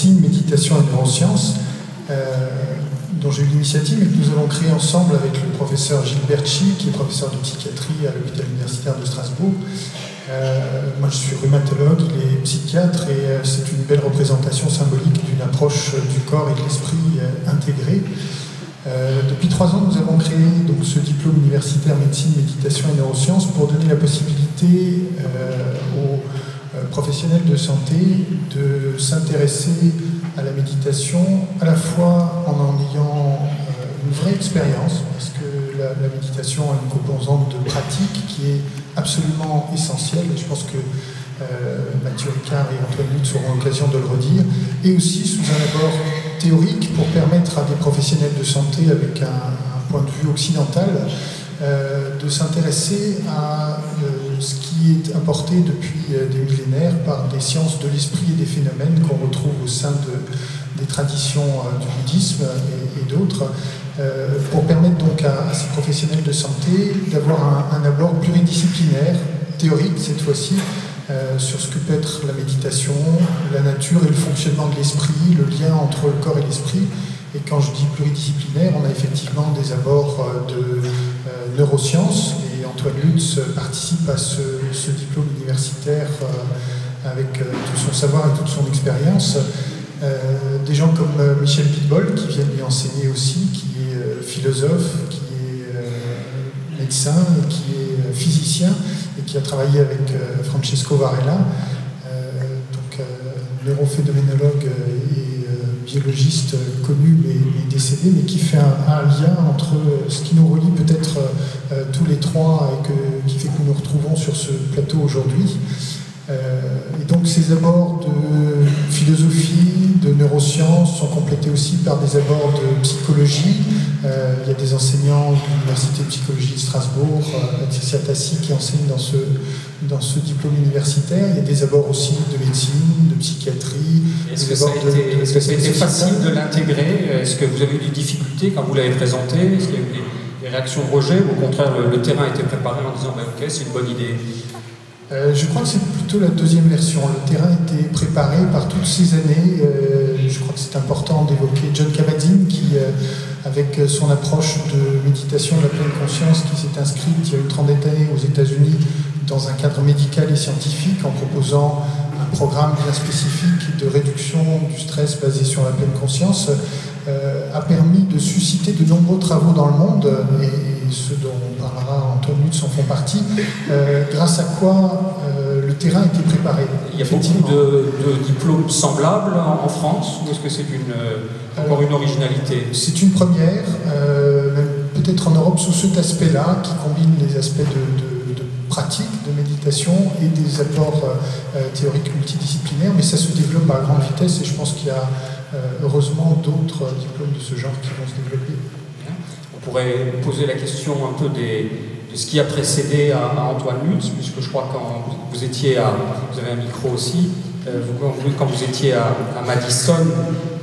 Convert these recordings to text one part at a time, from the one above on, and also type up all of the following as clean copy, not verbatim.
médecine, méditation et neurosciences, dont j'ai eu l'initiative et que nous avons créé ensemble avec le professeur Gilles Bertschy, qui est professeur de psychiatrie à l'hôpital universitaire de Strasbourg. Moi je suis rhumatologue, il est psychiatre et c'est une belle représentation symbolique d'une approche du corps et de l'esprit intégrée. Depuis 3 ans, nous avons créé donc, ce diplôme universitaire médecine, méditation et neurosciences pour donner la possibilité aux professionnels de santé de s'intéresser à la méditation à la fois en ayant une vraie expérience, parce que la méditation a une composante de pratique qui est absolument essentielle, et je pense que Mathieu Ricard et Antoine Lutz auront l'occasion de le redire, et aussi sous un abord théorique pour permettre à des professionnels de santé avec un point de vue occidental de s'intéresser à ce qui est apporté depuis des millénaires par des sciences de l'esprit et des phénomènes qu'on retrouve au sein des traditions du bouddhisme et d'autres, pour permettre donc à ces professionnels de santé d'avoir un abord pluridisciplinaire, théorique cette fois-ci, sur ce que peut être la méditation, la nature et le fonctionnement de l'esprit, le lien entre le corps et l'esprit. Et quand je dis pluridisciplinaire, on a effectivement des abords de neurosciences, et Antoine Lutz participe à ce diplôme universitaire avec tout son savoir et toute son expérience. Des gens comme Michel Pitbol qui viennent lui enseigner aussi, qui est philosophe, qui est médecin, qui est physicien et qui a travaillé avec Francesco Varela, neurophénoménologue et biologiste connu mais décédé, mais qui fait un lien entre ce qui nous relie peut-être tous les trois et qui fait que nous nous retrouvons sur ce plateau aujourd'hui. Et donc ces abords de philosophie, de neurosciences sont complétés aussi par des abords de psychologie. Il y a des enseignants de l'Université de psychologie de Strasbourg, Patricia Tassi, qui enseigne dans ce diplôme universitaire. Il y a des abords aussi de médecine, de psychiatrie. Est-ce que ça a été facile de l'intégrer? Est-ce que vous avez eu des difficultés quand vous l'avez présenté? Est-ce qu'il y a eu des réactions de rejet? Ou au contraire, le terrain a été préparé en disant bah, ok, c'est une bonne idée? Je crois que c'est plutôt la deuxième version. Le terrain était préparé par toutes ces années. Je crois que c'est important d'évoquer John Kabat-Zinn qui, avec son approche de méditation de la pleine conscience, qui s'est inscrite il y a une trentaine d'années aux États-Unis dans un cadre médical et scientifique en proposant un programme bien spécifique de réduction du stress basé sur la pleine conscience, a permis de susciter de nombreux travaux dans le monde, et ceux dont parlera Antoine Lutz en font partie, grâce à quoi le terrain était préparé. Il y a beaucoup de diplômes semblables en France, ou est-ce que c'est encore une originalité? C'est une première, peut-être en Europe sous cet aspect-là, qui combine les aspects de pratique, de méditation et des apports théoriques multidisciplinaires, mais ça se développe à grande vitesse et je pense qu'il y a heureusement d'autres diplômes de ce genre qui vont se développer. On pourrait poser la question un peu de ce qui a précédé à Antoine Lutz, puisque je crois que quand vous étiez vous avez un micro aussi, quand vous étiez à Madison,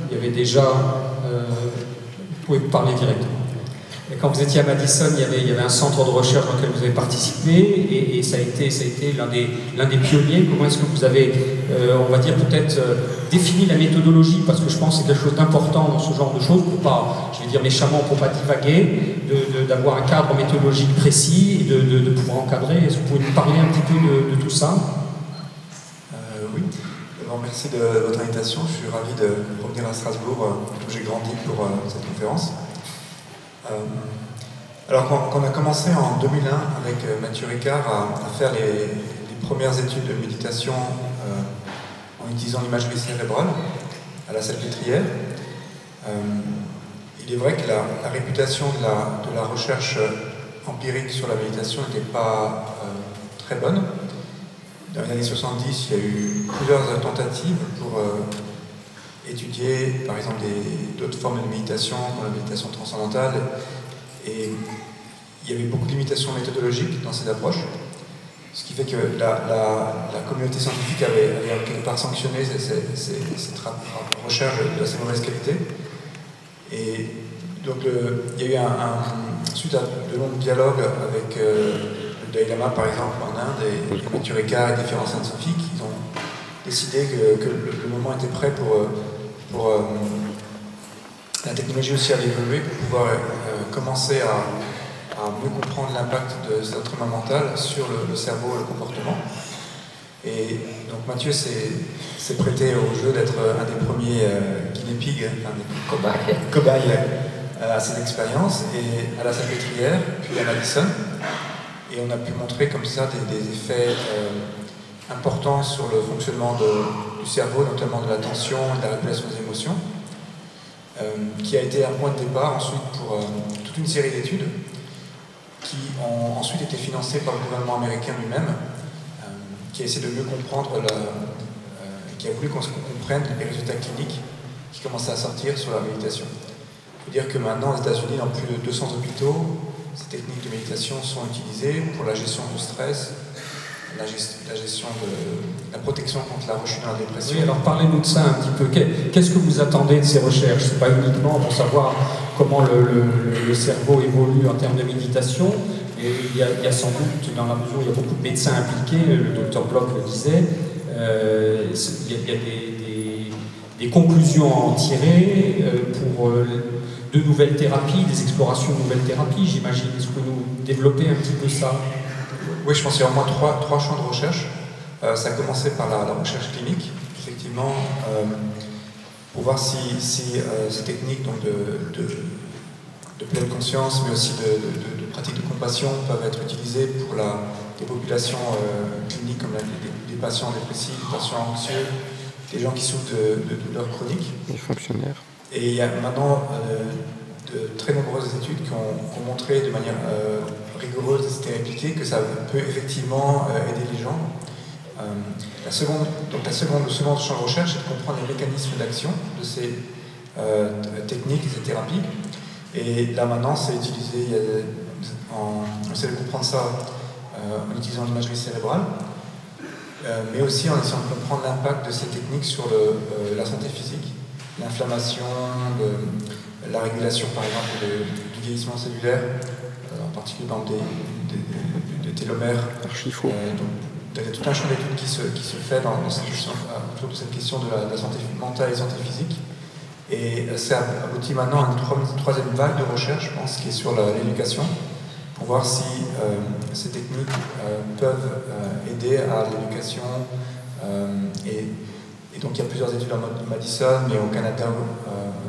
il y avait déjà, vous pouvez parler directement. Et quand vous étiez à Madison, il y avait un centre de recherche dans lequel vous avez participé, et ça a été l'un des pionniers. Comment est-ce que vous avez, on va dire peut-être, défini la méthodologie, parce que je pense que c'est quelque chose d'important dans ce genre de choses, pour pas, je vais dire méchamment, pour pas divaguer, d'avoir un cadre méthodologique précis, et de pouvoir encadrer. Est-ce que vous pouvez nous parler un petit peu de tout ça? Oui. D'abord, merci de votre invitation. Je suis ravi de revenir à Strasbourg, où j'ai grandi pour cette conférence. Alors qu'on a commencé en 2001 avec Mathieu Ricard à faire les premières études de méditation en utilisant l'imagerie cérébrale à la Salpêtrière, il est vrai que la réputation de la recherche empirique sur la méditation n'était pas très bonne. Dans les années 70, il y a eu plusieurs tentatives pour étudier par exemple d'autres formes de méditation, comme la méditation transcendantale, et il y avait beaucoup de limitations méthodologiques dans ces approches, ce qui fait que la communauté scientifique avait quelque part sanctionné cette recherche d'assez mauvaise qualité. Et donc il y a eu suite à de longs dialogues avec le Dalai Lama par exemple en Inde, et Mathieu Ricard et différents scientifiques, ils ont décidé que le moment était prêt pour technologie aussi allait évoluer pour pouvoir commencer à mieux comprendre l'impact de cet entraînement mental sur le cerveau et le comportement. Et donc Mathieu s'est prêté au jeu d'être un des premiers guinea pigs, un des cobayes à cette expérience, et à la Salpêtrière, puis à Madison. Et on a pu montrer comme ça des effets importants sur le fonctionnement du cerveau, notamment de l'attention et de la régulation des émotions, qui a été un point de départ ensuite pour toute une série d'études qui ont ensuite été financées par le gouvernement américain lui-même, qui a essayé de mieux comprendre, qui a voulu qu'on comprenne les résultats cliniques qui commençaient à sortir sur la méditation. Il faut dire que maintenant, aux États-Unis, dans plus de 200 hôpitaux, ces techniques de méditation sont utilisées pour la gestion du stress, la gestion de la protection contre la rechute dans la dépression. Oui, alors parlez-nous de ça un petit peu. Qu'est-ce que vous attendez de ces recherches? C'est pas uniquement pour savoir comment le cerveau évolue en termes de méditation. Et il y a sans doute, dans la mesure où il y a beaucoup de médecins impliqués, le docteur Bloch le disait, il y a des conclusions à en tirer pour de nouvelles thérapies, des explorations de nouvelles thérapies, j'imagine. Est-ce que vous développez un petit peu ça? Oui, je pense qu'il y a au moins trois champs de recherche. Ça a commencé par la recherche clinique, effectivement, pour voir si ces techniques donc de pleine conscience, mais aussi de pratiques de compassion peuvent être utilisées pour des populations cliniques comme des patients dépressifs, des patients anxieux, des gens qui souffrent de douleurs chroniques. Les fonctionnaires. Et il y a maintenant de très nombreuses études qui ont montré de manière rigoureuse, c'était répliqué, que ça peut effectivement aider les gens. Le second champ de recherche, c'est de comprendre les mécanismes d'action de ces techniques et ces thérapies. Et là maintenant, c'est utilisé, on essaie de comprendre ça en utilisant l'imagerie cérébrale, mais aussi en essayant de comprendre l'impact de ces techniques sur la santé physique, l'inflammation, la régulation par exemple du vieillissement cellulaire, en particulier dans des télomères. Il y a tout un champ d'études qui se fait autour de cette question de la santé mentale et santé physique. Et ça aboutit maintenant à une troisième vague de recherche, je pense, qui est sur l'éducation, pour voir si ces techniques peuvent aider à l'éducation. Et donc il y a plusieurs études en Madison, mais au Canada,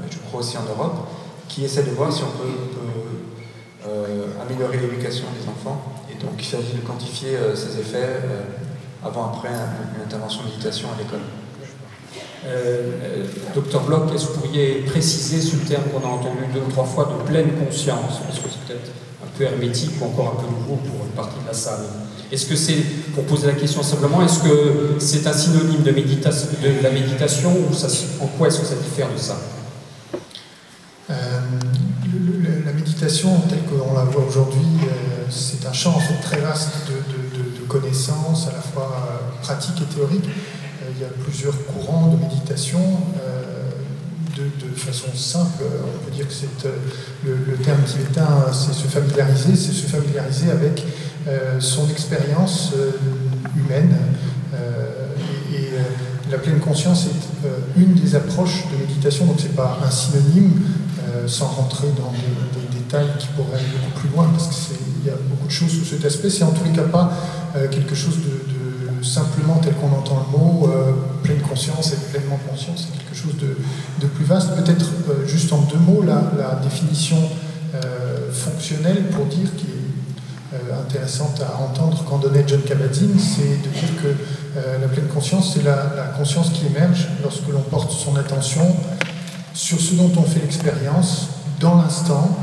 je crois aussi en Europe, qui essaient de voir si on peut améliorer l'éducation des enfants. Et donc il s'agit de quantifier ces effets avant-après une intervention de méditation à l'école. Docteur Bloch, est-ce que vous pourriez préciser ce terme qu'on a entendu 2 ou 3 fois de pleine conscience, parce que c'est peut-être un peu hermétique ou encore un peu nouveau pour une partie de la salle. Est-ce que c'est, pour poser la question simplement, est-ce que c'est un synonyme de la méditation ou en quoi est-ce que ça diffère de ça? La méditation, telle qu'on la voit aujourd'hui, c'est un champ en fait très vaste de connaissances, à la fois pratiques et théoriques. Il y a plusieurs courants de méditation. De façon simple, on peut dire que c'est le terme tibétain, c'est se familiariser avec son expérience humaine. Et la pleine conscience est une des approches de méditation, donc c'est pas un synonyme, sans rentrer dans des détails qui pourraient aller beaucoup plus loin, parce qu'il y a beaucoup de choses sous cet aspect. C'est en tous les cas pas quelque chose de simplement tel qu'on entend le mot, pleine conscience et pleinement conscient, c'est quelque chose de plus vaste. Peut-être juste en 2 mots, la définition fonctionnelle pour dire, qui est intéressante à entendre qu'en donnait Jon Kabat-Zinn, c'est de dire que la pleine conscience, c'est la conscience qui émerge lorsque l'on porte son attention sur ce dont on fait l'expérience, dans l'instant,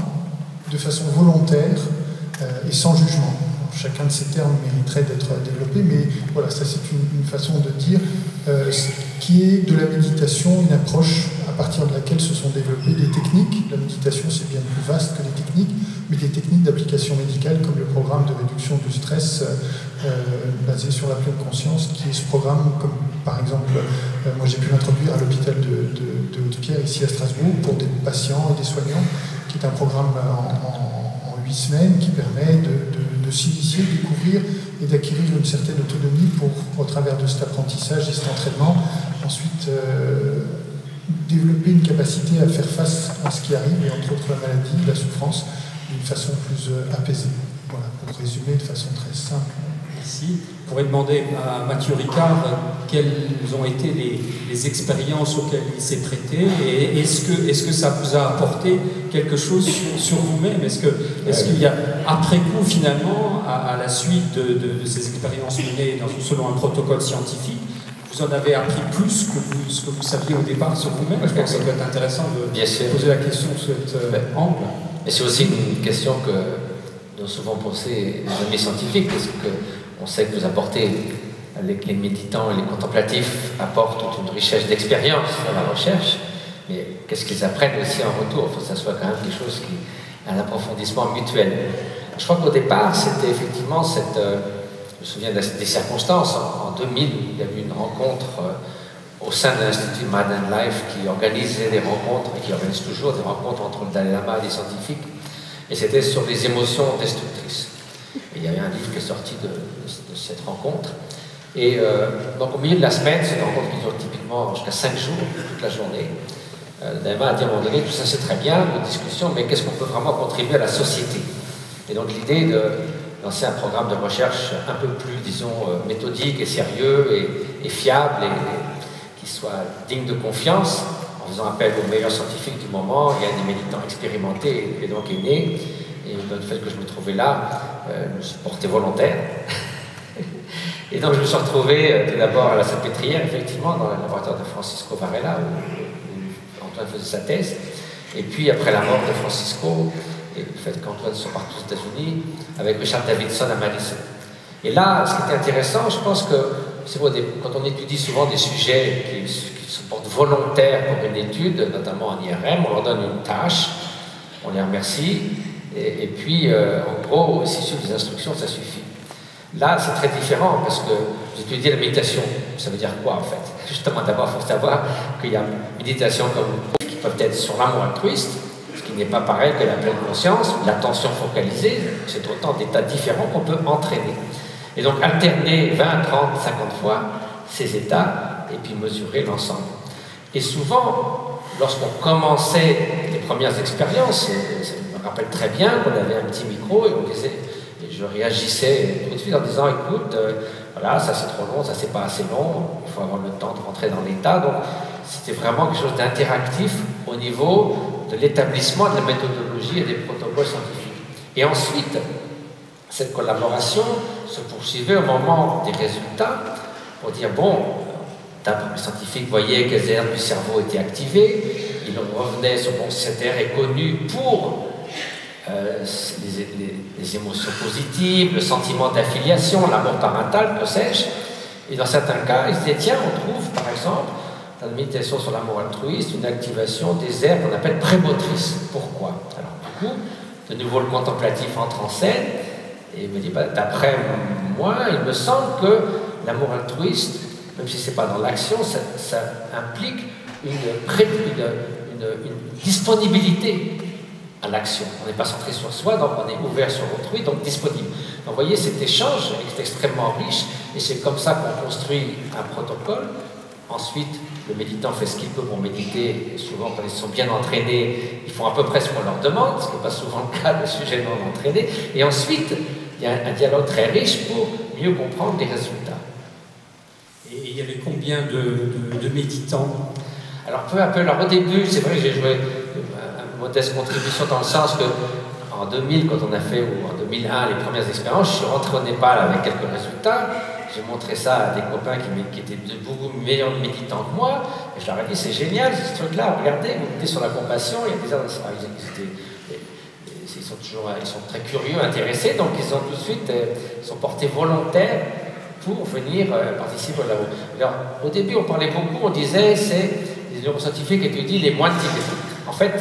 de façon volontaire et sans jugement. Chacun de ces termes mériterait d'être développé, mais voilà, ça c'est une façon de dire qui est de la méditation, une approche à partir de laquelle se sont développées des techniques. La méditation c'est bien plus vaste que les techniques, mais des techniques d'application médicale comme le programme de réduction du stress basé sur la pleine conscience, qui est ce programme, comme par exemple, moi j'ai pu l'introduire à l'hôpital de Haute-Pierre ici à Strasbourg pour des patients et des soignants, qui est un programme en 8 semaines qui permet de s'initier, de découvrir et d'acquérir une certaine autonomie pour, au travers de cet apprentissage et cet entraînement, ensuite développer une capacité à faire face à ce qui arrive, et entre autres la maladie, la souffrance, d'une façon plus apaisée. Voilà, pour résumer de façon très simple. Merci. Je pourrais demander à Mathieu Ricard quelles ont été les expériences auxquelles il s'est prêté, et est-ce que ça vous a apporté quelque chose sur vous-même? Est-ce qu'il y a, après coup, finalement, à la suite de ces expériences menées selon un protocole scientifique, vous en avez appris plus que ce que vous saviez au départ sur vous-même? Je pense que ça peut être intéressant de poser la question sous cet angle. Et c'est aussi une question que nous souvent posé les amis scientifiques, parce qu'on sait que vous apportez, les méditants et les contemplatifs apportent toute une richesse d'expérience à la recherche, mais qu'est-ce qu'ils apprennent aussi en retour? Il faut que ça soit quand même quelque chose qui a un approfondissement mutuel. Je crois qu'au départ, c'était effectivement je me souviens des circonstances. En 2000, il y a eu une rencontre au sein de l'Institut Madden Life qui organisait des rencontres, et qui organise toujours des rencontres entre le Dalai Lama et les scientifiques, et c'était sur les émotions destructrices. Et il y avait un livre qui est sorti de cette rencontre. Et donc au milieu de la semaine, c'est une rencontre qui dure typiquement jusqu'à 5 jours, toute la journée. Le Dalai Lama a dit à un moment donné, tout ça c'est très bien, nos discussions, mais qu'est-ce qu'on peut vraiment contribuer à la société? Et donc l'idée de lancer un programme de recherche un peu plus, disons, méthodique et sérieux et fiable, et qui soit digne de confiance, en faisant appel aux meilleurs scientifiques du moment. Il y a des méditants expérimentés, et donc est né. Et le fait que je me trouvais là, je me suis porté volontaire. Et donc je me suis retrouvé tout d'abord à la Salpêtrière, effectivement, dans le laboratoire de Francisco Varela, où Antoine faisait sa thèse. Et puis après la mort de Francisco, et le fait qu'Antoine soit parti aux États-Unis, avec Richard Davidson à Madison. Et là, ce qui était intéressant, je pense que c'est vrai, quand on étudie souvent des sujets qui se portent volontaires pour une étude, notamment en IRM, on leur donne une tâche, on les remercie, et puis en gros, s'ils suivent les instructions, ça suffit. Là, c'est très différent, parce que j'étudie la méditation. Ça veut dire quoi, en fait? Justement, d'abord, il faut savoir qu'il y a une méditation comme qui peuvent être sur l'amour altruiste, ce qui n'est pas pareil que la pleine conscience, l'attention focalisée, c'est autant d'états différents qu'on peut entraîner. Et donc, alterner 20, 30, 50 fois ces états, et puis mesurer l'ensemble. Et souvent, lorsqu'on commençait les premières expériences, je me rappelle très bien qu'on avait un petit micro, et on disait... Je réagissais tout de suite en disant, écoute, voilà, ça c'est trop long, ça c'est pas assez long, il faut avoir le temps de rentrer dans l'état. Donc c'était vraiment quelque chose d'interactif au niveau de l'établissement de la méthodologie et des protocoles scientifiques. Et ensuite, cette collaboration se poursuivait au moment des résultats pour dire, bon, les scientifiques voyaient que les aires du cerveau étaient activées, ils revenaient sur, bon, cette aire est connue pour les émotions positives, le sentiment d'affiliation, l'amour parental, que sais-je. Et dans certains cas, ils disaient, tiens, on trouve par exemple, dans la méditation sur l'amour altruiste, une activation des aires qu'on appelle prémotrices. Pourquoi? Alors du coup, de nouveau le contemplatif entre en scène, et il me dit, bah, d'après moi, il me semble que l'amour altruiste, même si ce n'est pas dans l'action, ça implique une disponibilité à l'action. On n'est pas centré sur soi, donc on est ouvert sur autrui, donc disponible. Donc vous voyez, cet échange est extrêmement riche, et c'est comme ça qu'on construit un protocole. Ensuite, le méditant fait ce qu'il peut pour méditer, et souvent quand ils sont bien entraînés, ils font à peu près ce qu'on leur demande, ce qui n'est pas souvent le cas de sujets non entraînés. Et ensuite, il y a un dialogue très riche pour mieux comprendre les résultats. Et il y avait combien de méditants? Alors peu à peu, alors au début, c'est vrai que j'ai joué modeste contribution dans le sens que en 2000, quand on a fait, ou en 2001, les premières expériences, je suis rentré au Népal avec quelques résultats. J'ai montré ça à des copains qui étaient beaucoup meilleurs méditants que moi, et je leur ai dit, c'est génial ce truc-là, regardez, vous mettez sur la compassion, il y a des gens, ils sont très curieux, intéressés, donc ils ont tout de suite sont portés volontaires pour venir participer au labo. Alors, au début, on parlait beaucoup, on disait, c'est les neuroscientifiques étudient les moines tibétains. En fait,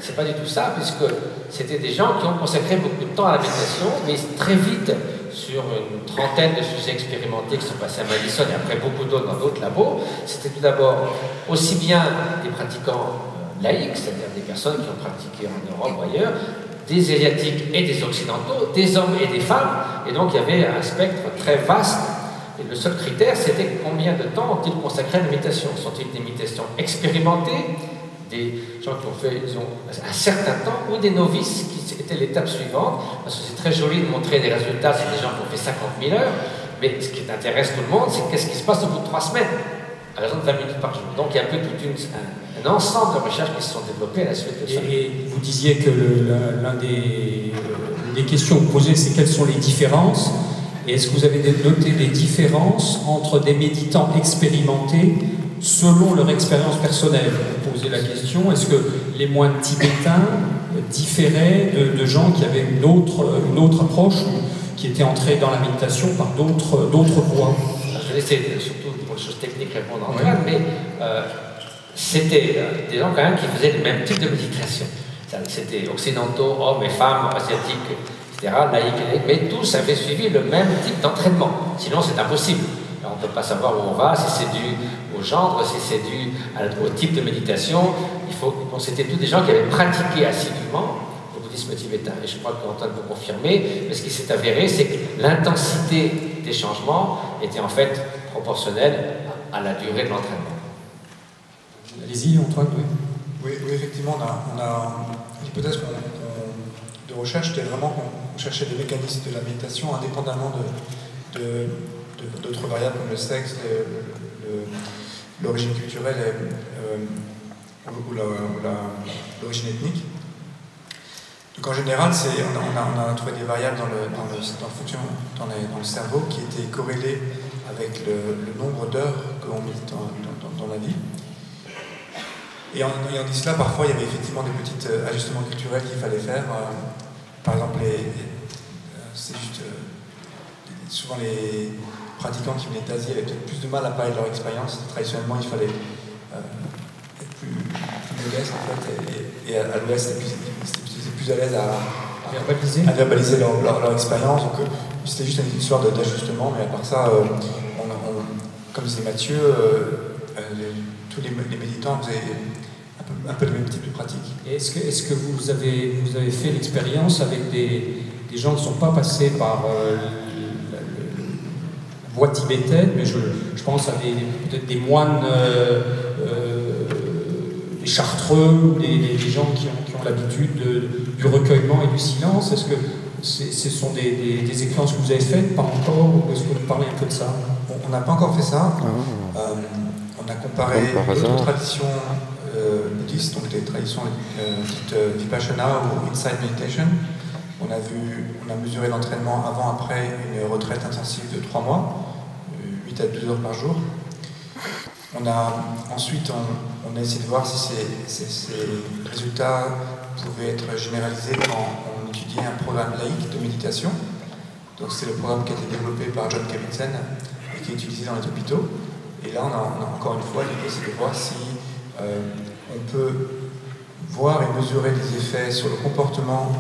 c'est pas du tout ça, puisque c'était des gens qui ont consacré beaucoup de temps à la méditation, mais très vite, sur une trentaine de sujets expérimentés qui sont passés à Madison et après beaucoup d'autres dans d'autres labos, c'était tout d'abord aussi bien des pratiquants laïcs, c'est-à-dire des personnes qui ont pratiqué en Europe ou ailleurs, des Asiatiques et des Occidentaux, des hommes et des femmes, et donc il y avait un spectre très vaste. Et le seul critère, c'était combien de temps ont-ils consacré à la méditation? Sont-ils des méditations expérimentées, des gens qui ont fait un certain temps, ou des novices qui étaient l'étape suivante, parce que c'est très joli de montrer des résultats, c'est des gens qui ont fait 50 000 heures, mais ce qui intéresse tout le monde, c'est qu'est-ce qui se passe au bout de 3 semaines, à raison de 20 minutes par jour. Donc il y a un peu un ensemble de recherches qui se sont développées à la suite de ça. Et vous disiez que l'un des questions posées, c'est quelles sont les différences. Et est-ce que vous avez noté des différences entre des méditants expérimentés selon leur expérience personnelle? Vous posez la question, est-ce que les moines tibétains différaient de gens qui avaient une autre approche, qui étaient entrés dans la méditation par d'autres voies? Je vais laisser surtout pour les choses techniques répondre à Antoine, mais c'était des gens quand même qui faisaient le même type de méditation. C'était occidentaux, hommes et femmes, asiatiques, etc., laïcs, mais tous avaient suivi le même type d'entraînement. Sinon, c'est impossible. Alors, on ne peut pas savoir où on va, si c'est dû au genre, si c'est dû au type de méditation. C'était tous des gens qui avaient pratiqué assidûment le bouddhisme tibétain. Et je crois qu'Antoine peut confirmer, mais ce qui s'est avéré, c'est que l'intensité des changements était en fait proportionnelle à la durée de l'entraînement. Allez-y, Antoine. Oui, effectivement, on a l'hypothèse de recherche, c'était vraiment qu'on cherchait des mécanismes de la méditation indépendamment d'autres variables comme le sexe, l'origine culturelle ou l'origine ethnique. Donc en général, on a trouvé des variables dans le cerveau qui étaient corrélées avec le nombre d'heures que l'on médite dans la vie. Et en dit cela, parfois il y avait effectivement des petits ajustements culturels qu'il fallait faire. Par exemple, c'est juste souvent les pratiquants qui venaient d'Asie avaient peut-être plus de mal à parler de leur expérience. Traditionnellement, il fallait être plus modeste en fait, et à l'Ouest, c'était plus à l'aise à verbaliser leur expérience. Donc c'était juste une histoire d'ajustement, mais à part ça, comme disait Mathieu, tous les méditants faisaient un peu le même type de pratique. Est-ce que vous avez fait l'expérience avec des gens qui ne sont pas passés par la voie tibétaine, mais je pense à peut-être des moines, des chartreux, des gens qui ont l'habitude du recueillement et du silence? Est-ce que ce sont des expériences que vous avez faites? Pas encore? Ou est-ce que vous parlez un peu de ça? On n'a pas encore fait ça. On a comparé d'autres traditions bouddhistes, donc des traditions dites Vipassana ou Insight Meditation. On a mesuré l'entraînement avant-après une retraite intensive de 3 mois, 8 à 12 heures par jour. Ensuite, on a essayé de voir si ces résultats pouvaient être généralisés quand on étudiait un programme laïque de méditation. Donc c'est le programme qui a été développé par John Kabat-Zinn et qui est utilisé dans les hôpitaux. Et là, on a encore une fois l'idée, c'est de voir si on peut voir et mesurer des effets sur le comportement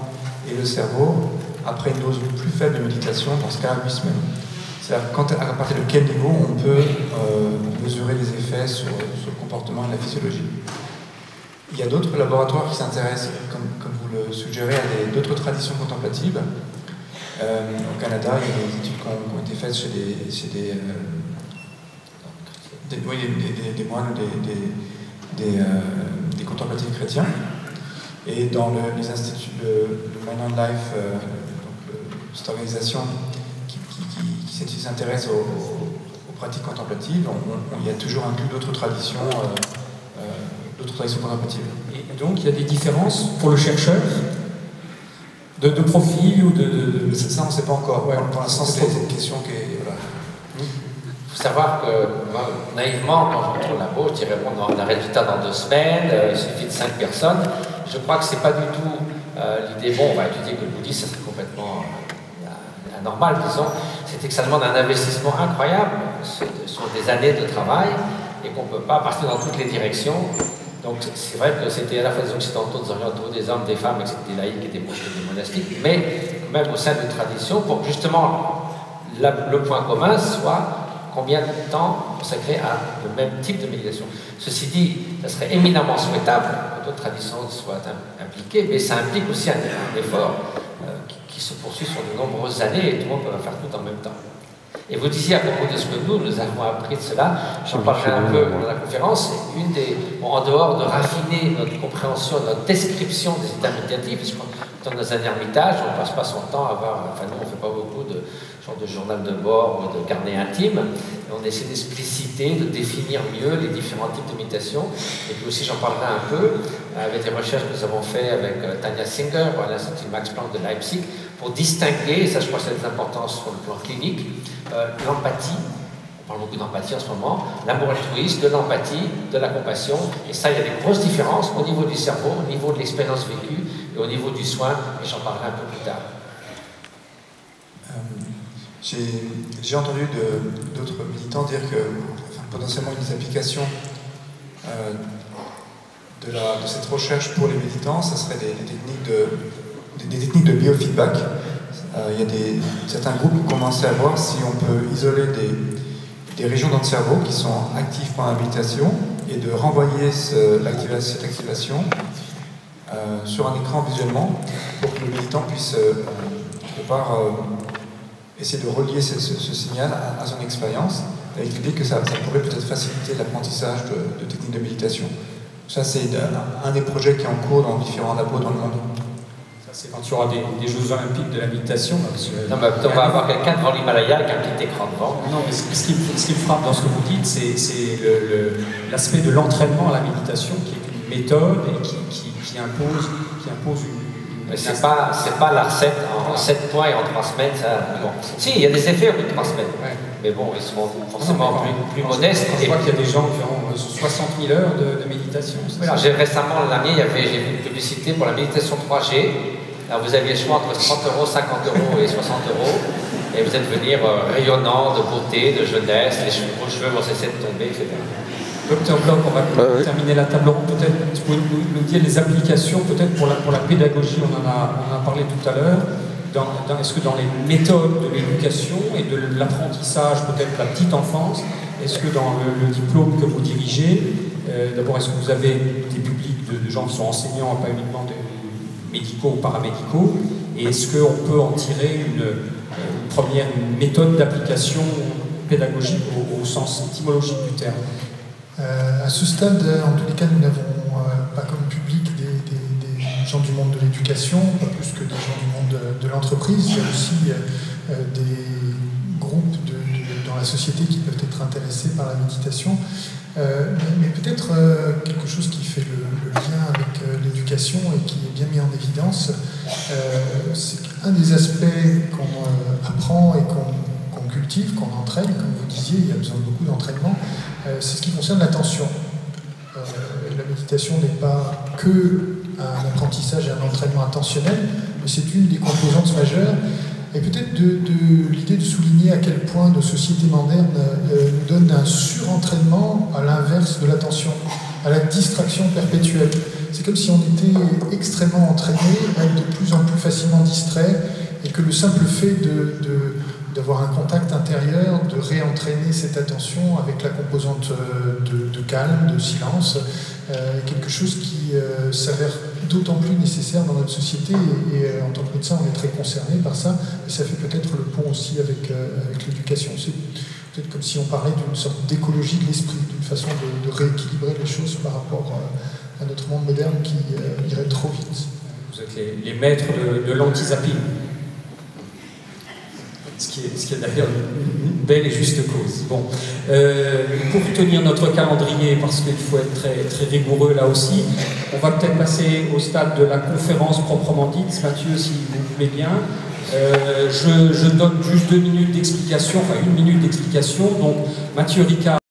et le cerveau après une dose plus faible de méditation, dans ce cas 8 semaines. C'est-à-dire à partir de quel niveau on peut mesurer les effets sur le comportement et la physiologie. Il y a d'autres laboratoires qui s'intéressent, comme vous le suggérez, à d'autres traditions contemplatives. Au Canada, il y a des études qui ont été faites chez des moines ou des contemplatifs chrétiens. Et dans les instituts de Mind and Life, cette organisation qui s'intéresse aux pratiques contemplatives, il y a toujours inclus d'autres traditions contemplatives. Et donc il y a des différences pour le chercheur de profil ou de... Ça, on ne sait pas encore. Ouais, pour l'instant, c'est une question qui est... Voilà. Il faut savoir que, moi, naïvement, quand je retourne là-bas, je dirais, bon, on a un résultat dans 2 semaines, il suffit de 5 personnes. Je crois que ce n'est pas du tout l'idée, bon, on va étudier que le bouddhisme, ça serait complètement anormal, disons. C'est que ça demande un investissement incroyable sur des années de travail et qu'on ne peut pas partir dans toutes les directions. Donc c'est vrai que c'était à la fois des occidentaux, des orientaux, des hommes, des femmes, des laïcs et des monastiques, mais même au sein d'une tradition, pour que justement le point commun soit combien de temps consacré à le même type de méditation. Ceci dit, ça serait éminemment souhaitable que d'autres traditions soient impliquées, mais ça implique aussi un effort qui se poursuit sur de nombreuses années et tout le monde peut faire tout en même temps. Et vous disiez à propos de ce que nous avons appris de cela, j'en parlerai un peu dans la conférence, en dehors de raffiner notre compréhension, notre description des états méditatifs, parce que dans un ermitage, on ne passe pas son temps à avoir, enfin nous on ne fait pas beaucoup de genre de journal de bord ou de carnet intime, et on essaie d'expliciter, de définir mieux les différents types de méditation, et puis aussi j'en parlerai un peu avec des recherches que nous avons fait avec Tanya Singer à l'Institut Max Planck de Leipzig, pour distinguer, et ça je crois que c'est d'importance sur le plan clinique, l'empathie, on parle beaucoup d'empathie en ce moment, l'amour altruiste, de l'empathie, de la compassion, et ça il y a des grosses différences au niveau du cerveau, au niveau de l'expérience vécue, et au niveau du soin, et j'en parlerai un peu plus tard. J'ai entendu d'autres militants dire que potentiellement une des applications de cette recherche pour les méditants, ce serait des techniques de biofeedback. Il y a certains groupes qui commencent à voir si on peut isoler des régions dans le cerveau qui sont actives pendant la méditation et de renvoyer cette activation sur un écran visuellement pour que le méditant puisse quelque part essayer de relier ce signal à son expérience, avec l'idée que ça pourrait peut-être faciliter l'apprentissage de techniques de méditation. Ça, c'est un des projets qui est en cours dans différents labos dans le monde. Ça, c'est quand il y aura des Jeux Olympiques de la méditation. Non, mais on va avoir quelqu'un devant l'Himalaya avec un petit écran devant. Non, mais ce qui me frappe dans ce que vous dites, c'est l'aspect de l'entraînement à la méditation, qui est une méthode et qui impose une... Mais c'est pas la recette en 7 points et en 3 semaines. Ça, bon. Si, il y a des effets au bout de 3 semaines. Ouais. Mais bon, ils seront forcément plus modestes. Je vois qu'il y a des gens qui ont 60 000 heures de méditation. J'ai récemment, l'année, j'ai vu une publicité pour la méditation 3G. Là, vous aviez le choix entre 30 €, 50 € et 60 €. Et vous êtes venir rayonnant de beauté, de jeunesse, vos cheveux vont cesser de tomber, etc. Docteur Bloch, on va terminer la table ronde. Peut-être, vous pouvez nous dire les applications, peut-être pour la pédagogie, on en a parlé tout à l'heure. Est-ce que dans les méthodes de l'éducation et de l'apprentissage, peut-être la petite enfance, est-ce que dans le diplôme que vous dirigez, d'abord, est-ce que vous avez des publics de gens qui sont enseignants, pas uniquement médicaux ou paramédicaux, et est-ce qu'on peut en tirer une première méthode d'application pédagogique au sens étymologique du terme? À ce stade, en tous les cas, nous n'avons pas comme public des gens du monde de l'éducation, pas plus que des gens du monde de l'entreprise. Il y a aussi des groupes dans la société qui peuvent être intéressés par la méditation. Mais peut-être quelque chose qui fait le lien avec l'éducation et qui est bien mis en évidence, c'est qu'un des aspects qu'on apprend et qu'on cultive, qu'on entraîne, comme vous disiez, il y a besoin de beaucoup d'entraînement, c'est ce qui concerne l'attention. La méditation n'est pas que un apprentissage et un entraînement attentionnel, mais c'est une des composantes majeures. Et peut-être de l'idée de souligner à quel point nos sociétés modernes nous donnent un surentraînement à l'inverse de l'attention, à la distraction perpétuelle. C'est comme si on était extrêmement entraîné, à être de plus en plus facilement distrait, et que le simple fait d'avoir un contact intérieur, de réentraîner cette attention avec la composante de calme, de silence, quelque chose qui s'avère d'autant plus nécessaire dans notre société, et en tant que médecin, on est très concerné par ça, et ça fait peut-être le pont aussi avec l'éducation. C'est peut-être comme si on parlait d'une sorte d'écologie de l'esprit, d'une façon de rééquilibrer les choses par rapport à notre monde moderne qui irait trop vite. Vous êtes les maîtres de l'anti-zapping. Ce qui est d'ailleurs une belle et juste cause. Bon, pour tenir notre calendrier, parce qu'il faut être très, très rigoureux là aussi, on va peut-être passer au stade de la conférence proprement dite. Mathieu, si vous voulez bien. Je donne juste 2 minutes d'explication, enfin 1 minute d'explication. Donc, Mathieu Ricard.